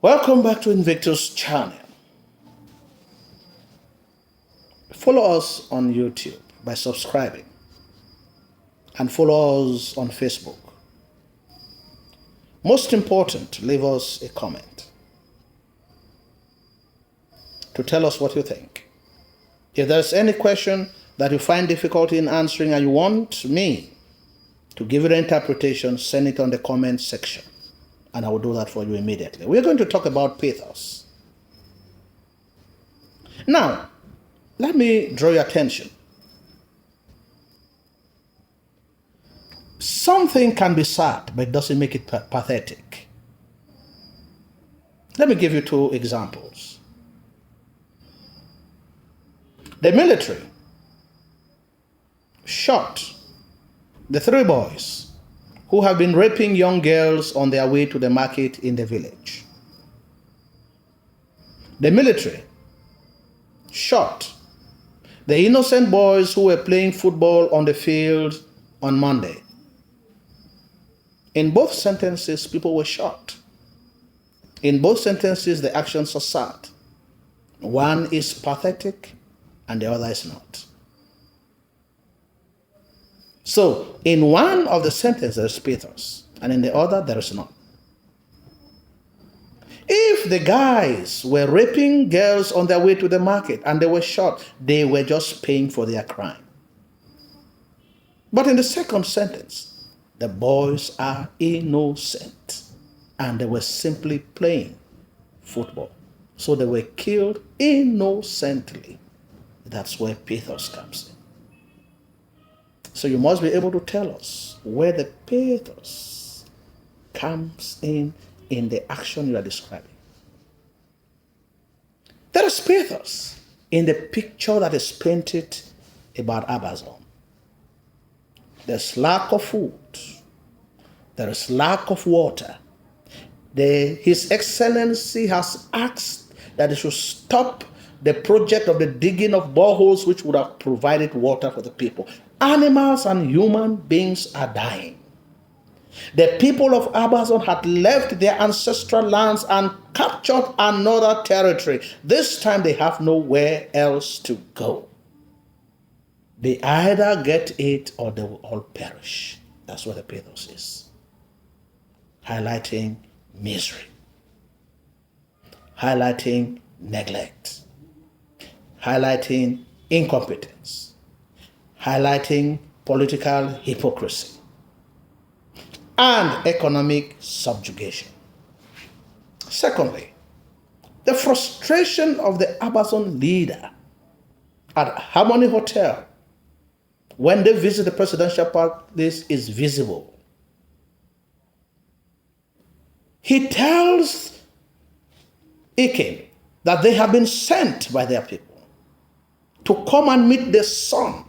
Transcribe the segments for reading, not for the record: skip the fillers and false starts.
Welcome back to Invictus channel. Follow us on YouTube by subscribing and follow us on Facebook. Most important, leave us a comment to tell us what you think. If there's any question that you find difficulty in answering and you want me to give you the interpretation, send it on the comment section and I will do that for you immediately. We're going to talk about pathos. Now, let me draw your attention. Something can be sad, but it doesn't make it pathetic. Let me give you two examples. The military shot the three boys who have been raping young girls on their way to the market in the village. The military shot the innocent boys who were playing football on the field on Monday. In both sentences, people were shot. In both sentences, the actions are sad. One is pathetic and the other is not. So, in one of the sentences, there is pathos, and in the other, there is not. If the guys were raping girls on their way to the market and they were shot, they were just paying for their crime. But in the second sentence, the boys are innocent and they were simply playing football. So they were killed innocently. That's where pathos comes in. So you must be able to tell us where the pathos comes in the action you are describing. There is pathos in the picture that is painted about Amazon. There's lack of food. There is lack of water. His Excellency has asked that they should stop the project of the digging of boreholes which would have provided water for the people. Animals and human beings are dying. The people of Amazon had left their ancestral lands and captured another territory. This time they have nowhere else to go. They either get it or they will all perish. That's what the pathos is. Highlighting misery. Highlighting neglect. Highlighting incompetence. Highlighting political hypocrisy and economic subjugation. Secondly, the frustration of the Amazon leader at Harmony Hotel when they visit the presidential palace is visible. He tells Ikem that they have been sent by their people to come and meet the son,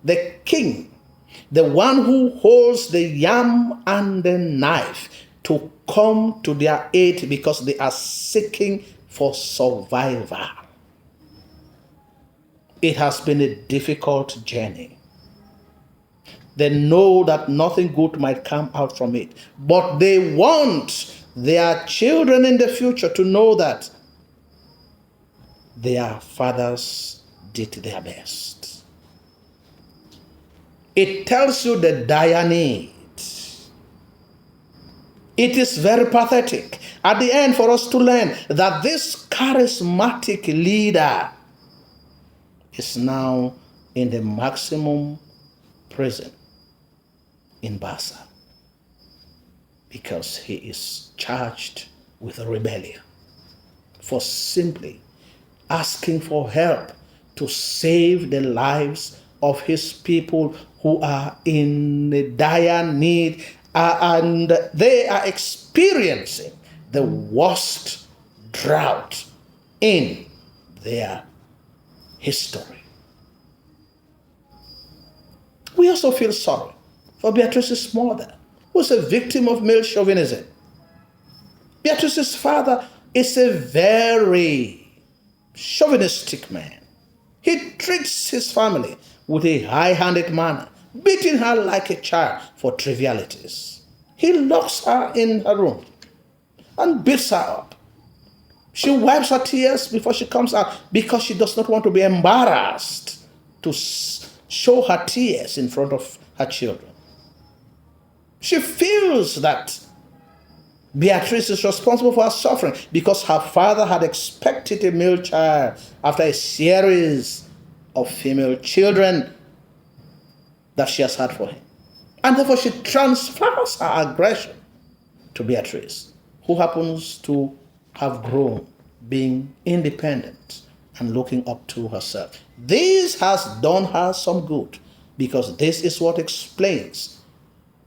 the king, the one who holds the yam and the knife, to come to their aid because they are seeking for survival. It has been a difficult journey. They know that nothing good might come out from it, but they want their children in the future to know that their fathers did their best. It tells you the dire need. It is very pathetic at the end for us to learn that this charismatic leader is now in the maximum prison in Basa because he is charged with rebellion for simply asking for help to save the lives of his people who are in a dire need, and they are experiencing the worst drought in their history. We also feel sorry for Beatrice's mother, who is a victim of male chauvinism. Beatrice's father is a very chauvinistic man. He treats his family with a high-handed manner, beating her like a child for trivialities. He locks her in her room and beats her up She wipes her tears before she comes out because she does not want to be embarrassed to show her tears in front of her children. She feels that Beatrice is responsible for her suffering because her father had expected a male child after a series of female children that she has had for him. And therefore she transfers her aggression to Beatrice, who happens to have grown being independent and looking up to herself. This has done her some good because this is what explains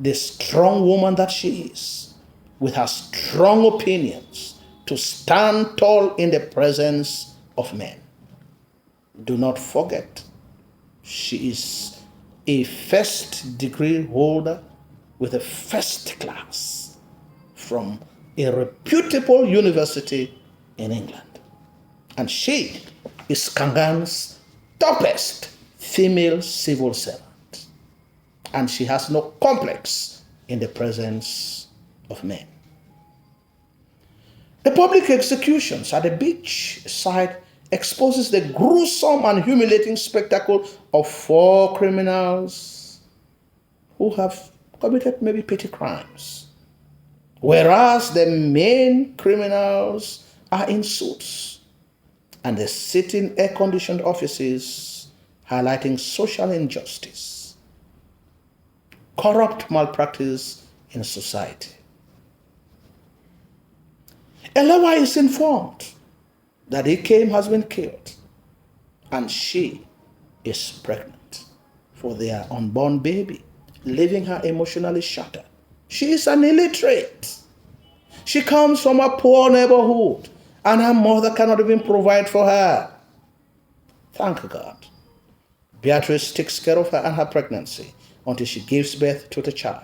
the strong woman that she is, with her strong opinions, to stand tall in the presence of men. Do not forget, she is a first degree holder with a first class from a reputable university in England. And she is Kangan's toppest female civil servant. And she has no complex in the presence of men. The public executions at the beach side exposes the gruesome and humiliating spectacle of 4 criminals who have committed maybe petty crimes, whereas the main criminals are in suits, and they sit in air-conditioned offices highlighting social injustice, corrupt malpractice in society. Elewa is informed that Ikem has been killed and she is pregnant for their unborn baby, leaving her emotionally shattered. She is an illiterate. She comes from a poor neighborhood and her mother cannot even provide for her. Thank God. Beatrice takes care of her and her pregnancy until she gives birth to the child.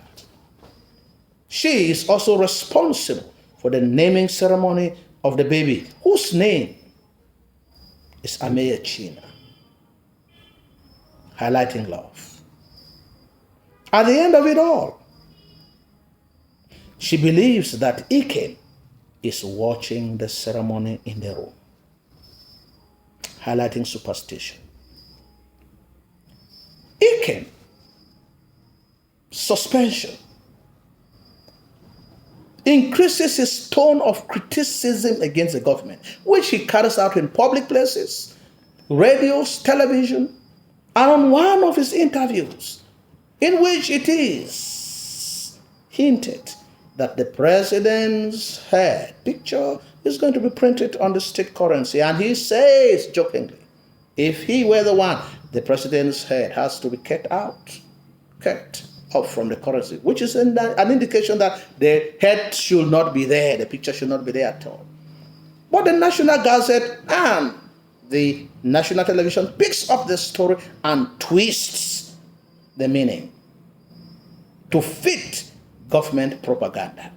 She is also responsible for the naming ceremony of the baby, whose name is Ameya China, highlighting love. At the end of it all, she believes that Ikem is watching the ceremony in the room, highlighting superstition. Ikem, suspension, increases his tone of criticism against the government, which he carries out in public places, radios, television, and on one of his interviews, in which it is hinted that the president's head picture is going to be printed on the state currency. And he says jokingly, if he were the one, the president's head has to be kept up from the currency, which is an indication that the head should not be there, the picture should not be there at all. But the National Gazette and the national television picks up the story and twists the meaning to fit government propaganda.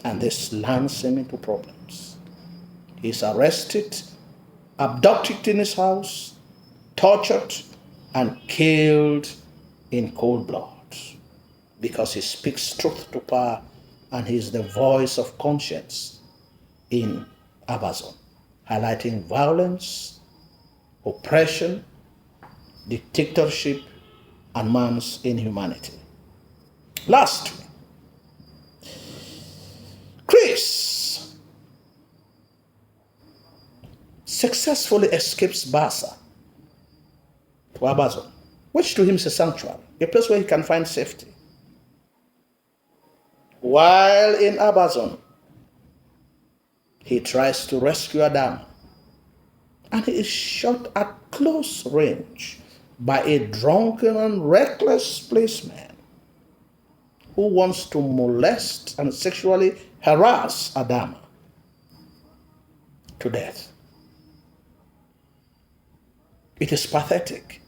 And this lands him into problems. He's arrested, abducted in his house, tortured, and killed in cold blood, because he speaks truth to power and he is the voice of conscience in Amazon, highlighting violence, oppression, dictatorship, and man's inhumanity. Lastly, Chris successfully escapes Basa to Amazon, which to him is a sanctuary, a place where he can find safety. While in Amazon, he tries to rescue Adam, and he is shot at close range by a drunken and reckless policeman who wants to molest and sexually harass Adama to death. It is pathetic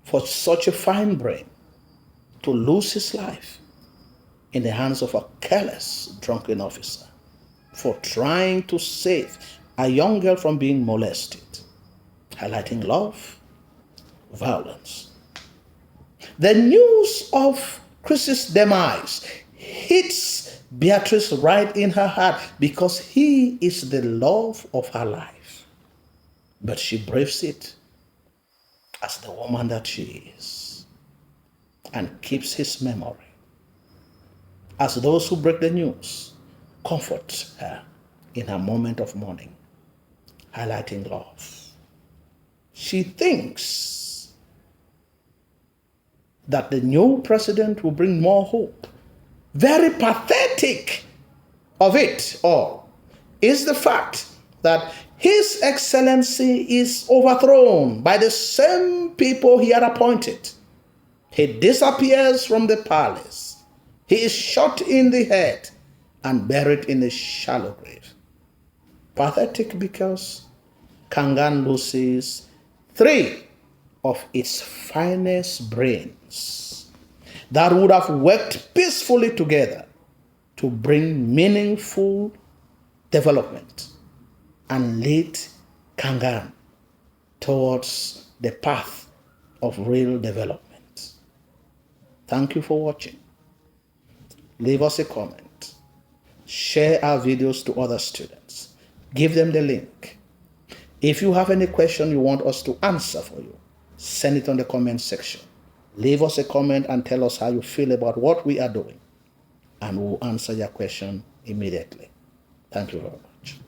for such a fine brain to lose his life in the hands of a careless, drunken officer for trying to save a young girl from being molested, highlighting love, violence. The news of Chris's demise hits Beatrice right in her heart because he is the love of her life. But she braves it as the woman that she is and keeps his memory. As those who break the news, comforts her in her moment of mourning, highlighting love. She thinks that the new president will bring more hope. Very pathetic of it all is the fact that His Excellency is overthrown by the same people he had appointed. He disappears from the palace. He is shot in the head and buried in a shallow grave. Pathetic because Kangan loses 3 of its finest brains that would have worked peacefully together to bring meaningful development and lead Kangan towards the path of real development. Thank you for watching. Leave us a comment. Share our videos to other students. Give them the link. If you have any question you want us to answer for you, send it on the comment section. Leave us a comment and tell us how you feel about what we are doing, and we'll answer your question immediately. Thank you very much.